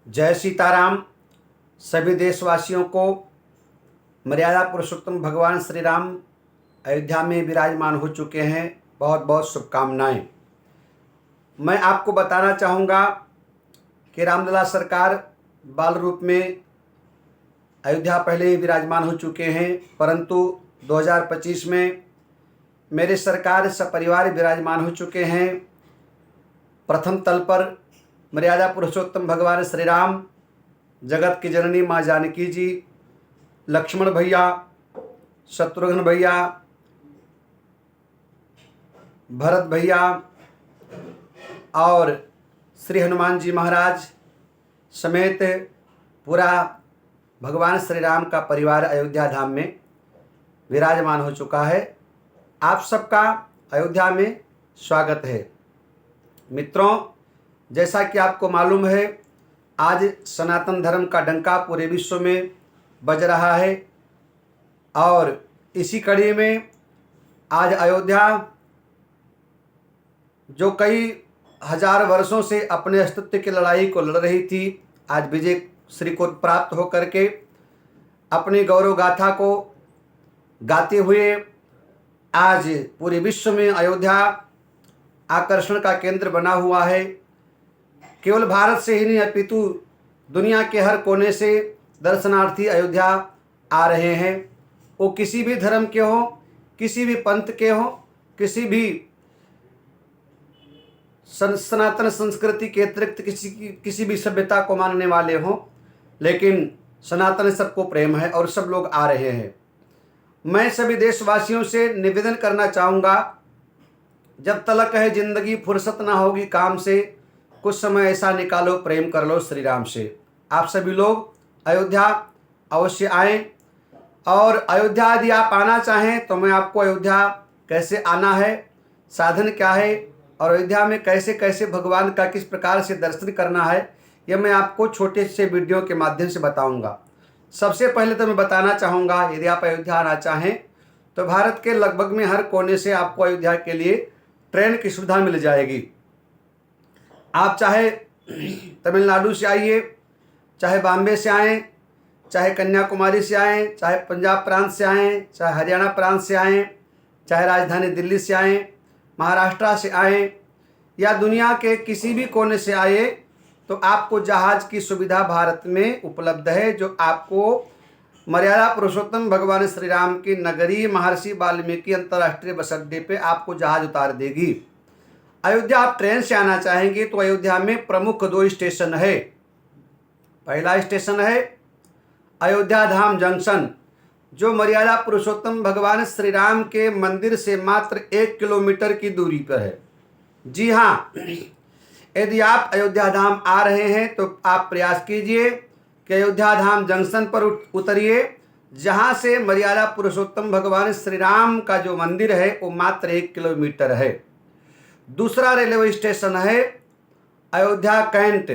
जय सीताराम। सभी देशवासियों को मर्यादा पुरुषोत्तम भगवान श्री राम अयोध्या में विराजमान हो चुके हैं, बहुत बहुत शुभकामनाएं। मैं आपको बताना चाहूँगा कि रामलला सरकार बाल रूप में अयोध्या पहले ही विराजमान हो चुके हैं, परंतु 2025 में मेरे सरकार सपरिवार विराजमान हो चुके हैं। प्रथम तल पर मर्यादा पुरुषोत्तम भगवान श्री राम, जगत की जननी माँ जानकी जी, लक्ष्मण भैया, शत्रुघ्न भैया, भरत भैया और श्री हनुमान जी महाराज समेत पूरा भगवान श्री राम का परिवार अयोध्या धाम में विराजमान हो चुका है। आप सबका अयोध्या में स्वागत है। मित्रों, जैसा कि आपको मालूम है, आज सनातन धर्म का डंका पूरे विश्व में बज रहा है और इसी कड़ी में आज अयोध्या, जो कई हजार वर्षों से अपने अस्तित्व की लड़ाई को लड़ रही थी, आज विजय श्री को प्राप्त होकर के अपनी गौरव गाथा को गाते हुए आज पूरे विश्व में अयोध्या आकर्षण का केंद्र बना हुआ है। केवल भारत से ही नहीं अपितु दुनिया के हर कोने से दर्शनार्थी अयोध्या आ रहे हैं। वो किसी भी धर्म के हों, किसी भी पंथ के हों, किसी भी सनातन संस्कृति के अतिरिक्त किसी भी सभ्यता को मानने वाले हों, लेकिन सनातन सबको प्रेम है और सब लोग आ रहे हैं। मैं सभी देशवासियों से निवेदन करना चाहूँगा, जब तलक है जिंदगी फुर्सत ना होगी काम से, कुछ समय ऐसा निकालो प्रेम कर लो श्री राम से। आप सभी लोग अयोध्या अवश्य आएँ और अयोध्या यदि आप आना चाहें तो मैं आपको अयोध्या कैसे आना है, साधन क्या है और अयोध्या में कैसे कैसे भगवान का किस प्रकार से दर्शन करना है, यह मैं आपको छोटे से वीडियो के माध्यम से बताऊंगा। सबसे पहले तो मैं बताना चाहूँगा, यदि आप अयोध्या आना चाहें तो भारत के लगभग में हर कोने से आपको अयोध्या के लिए ट्रेन की सुविधा मिल जाएगी। आप चाहे तमिलनाडु से आइए, चाहे बॉम्बे से आएँ, चाहे कन्याकुमारी से आएँ, चाहे पंजाब प्रांत से आएँ, चाहे हरियाणा प्रांत से आएँ, चाहे राजधानी दिल्ली से आएँ, महाराष्ट्र से आएँ या दुनिया के किसी भी कोने से आए, तो आपको जहाज़ की सुविधा भारत में उपलब्ध है, जो आपको मर्यादा पुरुषोत्तम भगवान श्री राम की नगरी महर्षि वाल्मीकि अंतर्राष्ट्रीय बस अड्डे पर आपको जहाज़ उतार देगी। अयोध्या आप ट्रेन से आना चाहेंगे तो अयोध्या में प्रमुख 2 स्टेशन है। पहला स्टेशन है अयोध्या धाम जंक्शन, जो मर्यादा पुरुषोत्तम भगवान श्री राम के मंदिर से मात्र 1 किलोमीटर की दूरी पर है। जी हाँ, यदि आप अयोध्या धाम आ रहे हैं तो आप प्रयास कीजिए कि अयोध्या धाम जंक्शन पर उतरिए, जहाँ से मर्यादा पुरुषोत्तम भगवान श्री राम का जो मंदिर है वो मात्र 1 किलोमीटर है। दूसरा रेलवे स्टेशन है अयोध्या कैंट।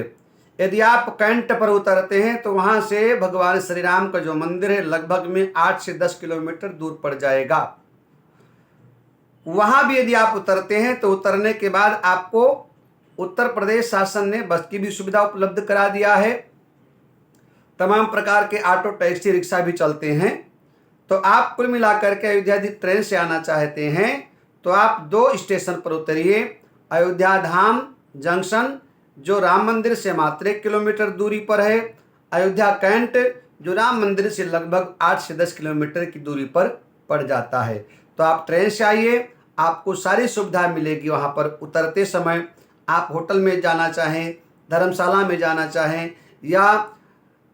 यदि आप कैंट पर उतरते हैं तो वहाँ से भगवान श्री राम का जो मंदिर है लगभग में 8 से 10 किलोमीटर दूर पड़ जाएगा। वहाँ भी यदि आप उतरते हैं तो उतरने के बाद आपको उत्तर प्रदेश शासन ने बस की भी सुविधा उपलब्ध करा दिया है। तमाम प्रकार के ऑटो, टैक्सी, रिक्शा भी चलते हैं। तो आप कुल मिलाकर के अयोध्या यदि ट्रेन से आना चाहते हैं तो आप 2 स्टेशन पर उतरिए। अयोध्या धाम जंक्शन, जो राम मंदिर से मात्र 1 किलोमीटर दूरी पर है। अयोध्या कैंट, जो राम मंदिर से लगभग 8 से 10 किलोमीटर की दूरी पर पड़ जाता है। तो आप ट्रेन से आइए, आपको सारी सुविधा मिलेगी। वहाँ पर उतरते समय आप होटल में जाना चाहें, धर्मशाला में जाना चाहें या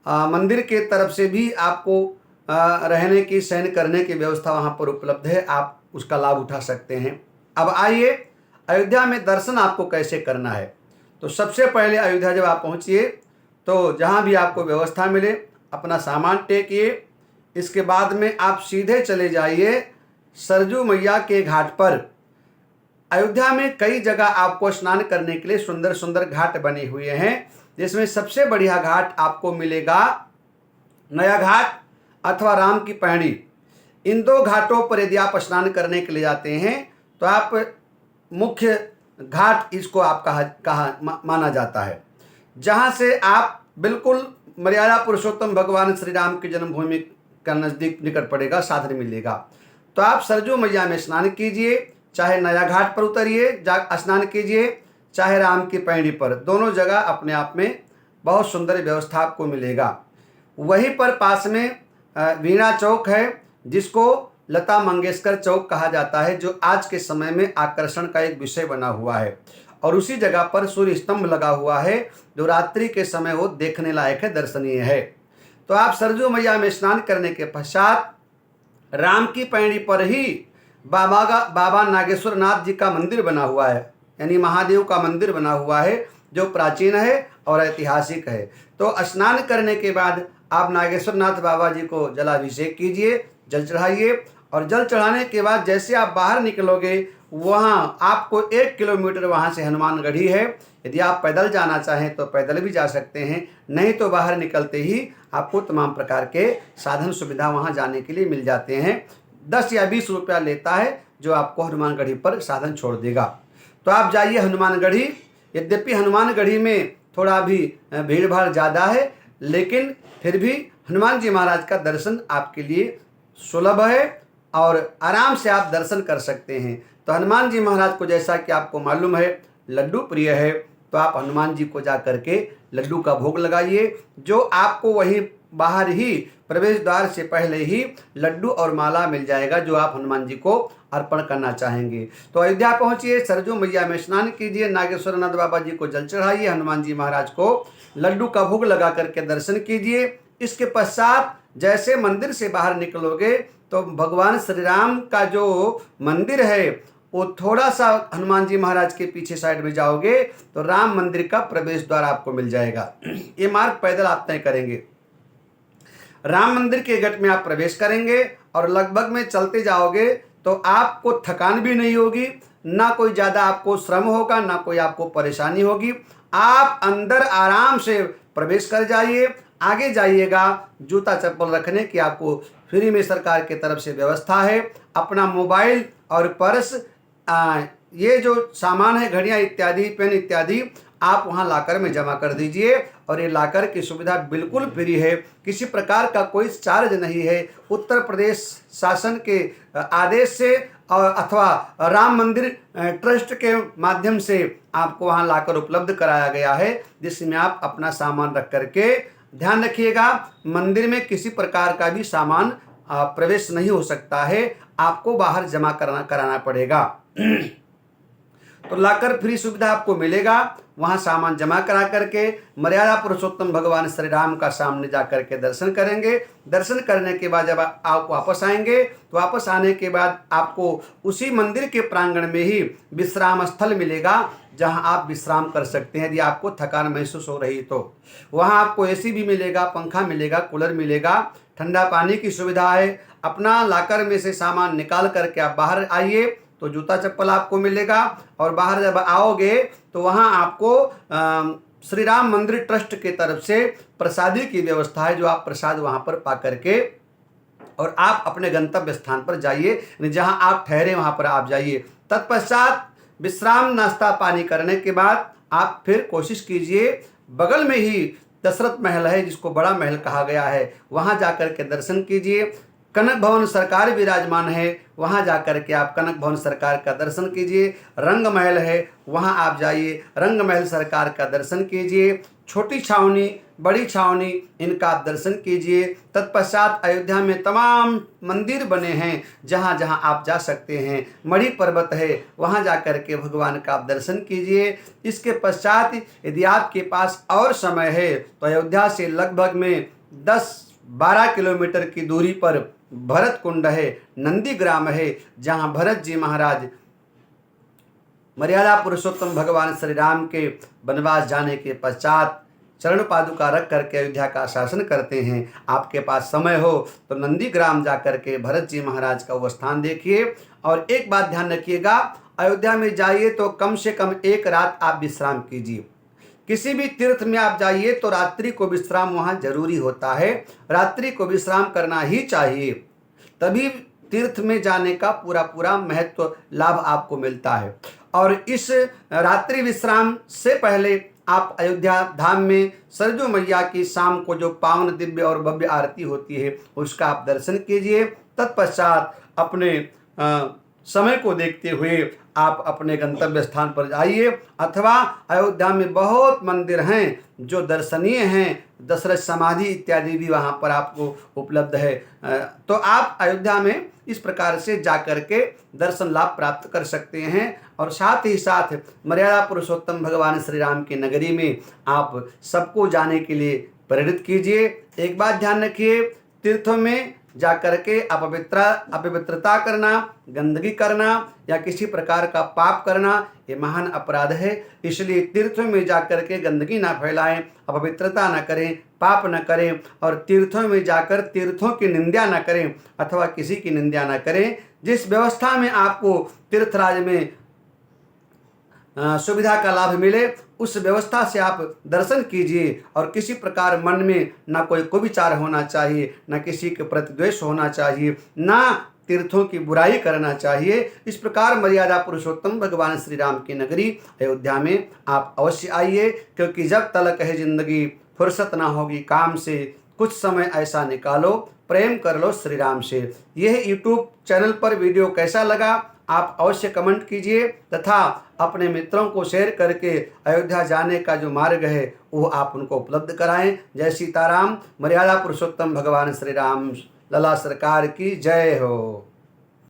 मंदिर के तरफ से भी आपको रहने की, शयन करने की व्यवस्था वहाँ पर उपलब्ध है। आप उसका लाभ उठा सकते हैं। अब आइए, अयोध्या में दर्शन आपको कैसे करना है। तो सबसे पहले अयोध्या जब आप पहुँचिए तो जहाँ भी आपको व्यवस्था मिले अपना सामान टेकिए। इसके बाद में आप सीधे चले जाइए सरजू मैया के घाट पर। अयोध्या में कई जगह आपको स्नान करने के लिए सुंदर सुंदर घाट बने हुए हैं, जिसमें सबसे बढ़िया घाट आपको मिलेगा नया घाट अथवा राम की पैड़ी। इन 2 घाटों पर यदि आप स्नान करने के लिए जाते हैं तो आप मुख्य घाट इसको आप कहा माना जाता है, जहाँ से आप बिल्कुल मर्यादा पुरुषोत्तम भगवान श्री राम की जन्मभूमि का नज़दीक निकट पड़ेगा, साधन मिलेगा। तो आप सरजू मैया में स्नान कीजिए, चाहे नया घाट पर उतरिए जा स्नान कीजिए, चाहे राम की पैड़ी पर, दोनों जगह अपने आप में बहुत सुंदर व्यवस्था आपको मिलेगा। वहीं पर पास में वीणा चौक है, जिसको लता मंगेशकर चौक कहा जाता है, जो आज के समय में आकर्षण का एक विषय बना हुआ है। और उसी जगह पर सूर्य स्तंभ लगा हुआ है, जो रात्रि के समय वो देखने लायक है, दर्शनीय है। तो आप सरजू मैया में स्नान करने के पश्चात राम की पैड़ी पर ही बाबा नागेश्वर नाथ जी का मंदिर बना हुआ है, यानी महादेव का मंदिर बना हुआ है, जो प्राचीन है और ऐतिहासिक है। तो स्नान करने के बाद आप नागेश्वर नाथ बाबा जी को जलाभिषेक कीजिए, जल चढ़ाइए। और जल चढ़ाने के बाद जैसे आप बाहर निकलोगे, वहाँ आपको 1 किलोमीटर वहाँ से हनुमानगढ़ी है। यदि आप पैदल जाना चाहें तो पैदल भी जा सकते हैं, नहीं तो बाहर निकलते ही आपको तमाम प्रकार के साधन सुविधा वहाँ जाने के लिए मिल जाते हैं। 10 या 20 रुपया लेता है, जो आपको हनुमानगढ़ी पर साधन छोड़ देगा। तो आप जाइए हनुमानगढ़ी। यद्यपि हनुमानगढ़ी में थोड़ा भी भीड़ भाड़ ज़्यादा है, लेकिन फिर भी हनुमान जी महाराज का दर्शन आपके लिए सुलभ है और आराम से आप दर्शन कर सकते हैं। तो हनुमान जी महाराज को, जैसा कि आपको मालूम है, लड्डू प्रिय है, तो आप हनुमान जी को जा करके लड्डू का भोग लगाइए, जो आपको वहीं बाहर ही प्रवेश द्वार से पहले ही लड्डू और माला मिल जाएगा, जो आप हनुमान जी को अर्पण करना चाहेंगे। तो अयोध्या पहुंचिए, सरजू मैया में स्नान कीजिए, नागेश्वर नाथ बाबा जी को जल चढ़ाइए, हनुमान जी महाराज को लड्डू का भोग लगा करके दर्शन कीजिए। इसके पश्चात जैसे मंदिर से बाहर निकलोगे तो भगवान श्री राम का जो मंदिर है, वो थोड़ा सा हनुमान जी महाराज के पीछे साइड में जाओगे तो राम मंदिर का प्रवेश द्वार आपको मिल जाएगा। ये मार्ग पैदल आप तय करेंगे। राम मंदिर के गेट में आप प्रवेश करेंगे और लगभग में चलते जाओगे तो आपको थकान भी नहीं होगी, ना कोई ज़्यादा आपको श्रम होगा, ना कोई आपको परेशानी होगी। आप अंदर आराम से प्रवेश कर जाइए। आगे जाइएगा, जूता चप्पल रखने की आपको फ्री में सरकार की तरफ से व्यवस्था है। अपना मोबाइल और पर्स, ये जो सामान है, घड़ियाँ इत्यादि, पेन इत्यादि, आप वहाँ लाकर में जमा कर दीजिए। और ये लाकर की सुविधा बिल्कुल फ्री है, किसी प्रकार का कोई चार्ज नहीं है। उत्तर प्रदेश शासन के आदेश से और अथवा राम मंदिर ट्रस्ट के माध्यम से आपको वहाँ लाकर उपलब्ध कराया गया है, जिसमें आप अपना सामान रख करके, ध्यान रखिएगा, मंदिर में किसी प्रकार का भी सामान प्रवेश नहीं हो सकता है, आपको बाहर जमा कराना पड़ेगा। तो लाकर फ्री सुविधा आपको मिलेगा। वहाँ सामान जमा करा करके मर्यादा पुरुषोत्तम भगवान श्री राम का सामने जा करके दर्शन करेंगे। दर्शन करने के बाद जब आप वापस आएंगे, तो वापस आने के बाद आपको उसी मंदिर के प्रांगण में ही विश्राम स्थल मिलेगा, जहां आप विश्राम कर सकते हैं। यदि आपको थकान महसूस हो रही तो वहां आपको एसी भी मिलेगा, पंखा मिलेगा, कूलर मिलेगा, ठंडा पानी की सुविधा है। अपना लाकर में से सामान निकाल करके आप बाहर आइए तो जूता चप्पल आपको मिलेगा। और बाहर जब आओगे तो वहाँ आपको श्री राम मंदिर ट्रस्ट के तरफ से प्रसादी की व्यवस्था है, जो आप प्रसाद वहाँ पर पा करके और आप अपने गंतव्य स्थान पर जाइए, जहाँ आप ठहरे वहाँ पर आप जाइए। तत्पश्चात विश्राम नाश्ता पानी करने के बाद आप फिर कोशिश कीजिए, बगल में ही दशरथ महल है, जिसको बड़ा महल कहा गया है, वहाँ जाकर के दर्शन कीजिए। कनक भवन सरकार विराजमान है, वहाँ जाकर के आप कनक भवन सरकार का दर्शन कीजिए। रंग महल है, वहाँ आप जाइए, रंग महल सरकार का दर्शन कीजिए। छोटी छावनी, बड़ी छावनी, इनका आप दर्शन कीजिए। तत्पश्चात अयोध्या में तमाम मंदिर बने हैं, जहाँ जहाँ आप जा सकते हैं। मणि पर्वत है, वहाँ जा कर के भगवान का आप दर्शन कीजिए। इसके पश्चात यदि आपके पास और समय है तो अयोध्या से लगभग में 10-12 किलोमीटर की दूरी पर भरत कुंड है, नंदीग्राम है, जहाँ भरत जी महाराज मर्यादा पुरुषोत्तम भगवान श्री राम के वनवास जाने के पश्चात चरण पादुका रख करके अयोध्या का शासन करते हैं। आपके पास समय हो तो नंदीग्राम जा करके भरत जी महाराज का वो स्थान देखिए। और एक बात ध्यान रखिएगा, अयोध्या में जाइए तो कम से कम 1 रात आप विश्राम कीजिए। किसी भी तीर्थ में आप जाइए तो रात्रि को विश्राम वहाँ जरूरी होता है, रात्रि को विश्राम करना ही चाहिए, तभी तीर्थ में जाने का पूरा महत्व लाभ आपको मिलता है। और इस रात्रि विश्राम से पहले आप अयोध्या धाम में सरजू मैया की शाम को जो पावन दिव्य और भव्य आरती होती है उसका आप दर्शन कीजिए। तत्पश्चात अपने समय को देखते हुए आप अपने गंतव्य स्थान पर जाइए, अथवा अयोध्या में बहुत मंदिर हैं जो दर्शनीय हैं, दशरथ समाधि इत्यादि भी वहाँ पर आपको उपलब्ध है। तो आप अयोध्या में इस प्रकार से जाकर के दर्शन लाभ प्राप्त कर सकते हैं। और साथ ही साथ मर्यादा पुरुषोत्तम भगवान श्री राम की नगरी में आप सबको जाने के लिए प्रेरित कीजिए। एक बात ध्यान रखिए, तीर्थों में जाकर के अपवित्रता करना, गंदगी करना या किसी प्रकार का पाप करना ये महान अपराध है। इसलिए तीर्थों में जाकर के गंदगी ना फैलाएं, अपवित्रता न करें, पाप न करें और तीर्थों में जाकर तीर्थों की निंदा न करें अथवा किसी की निंदा न करें। जिस व्यवस्था में आपको तीर्थराज में सुविधा का लाभ मिले उस व्यवस्था से आप दर्शन कीजिए। और किसी प्रकार मन में ना कोई कुविचार होना चाहिए, ना किसी के प्रति द्वेष होना चाहिए, ना तीर्थों की बुराई करना चाहिए। इस प्रकार मर्यादा पुरुषोत्तम भगवान श्री राम की नगरी अयोध्या में आप अवश्य आइए, क्योंकि जब तलक है जिंदगी फुर्सत ना होगी काम से, कुछ समय ऐसा निकालो प्रेम कर लो श्री राम से। यह यूट्यूब चैनल पर वीडियो कैसा लगा आप अवश्य कमेंट कीजिए, तथा अपने मित्रों को शेयर करके अयोध्या जाने का जो मार्ग है वो आप उनको उपलब्ध कराएं। जय सीताराम। मर्यादा पुरुषोत्तम भगवान श्री राम लला सरकार की जय हो।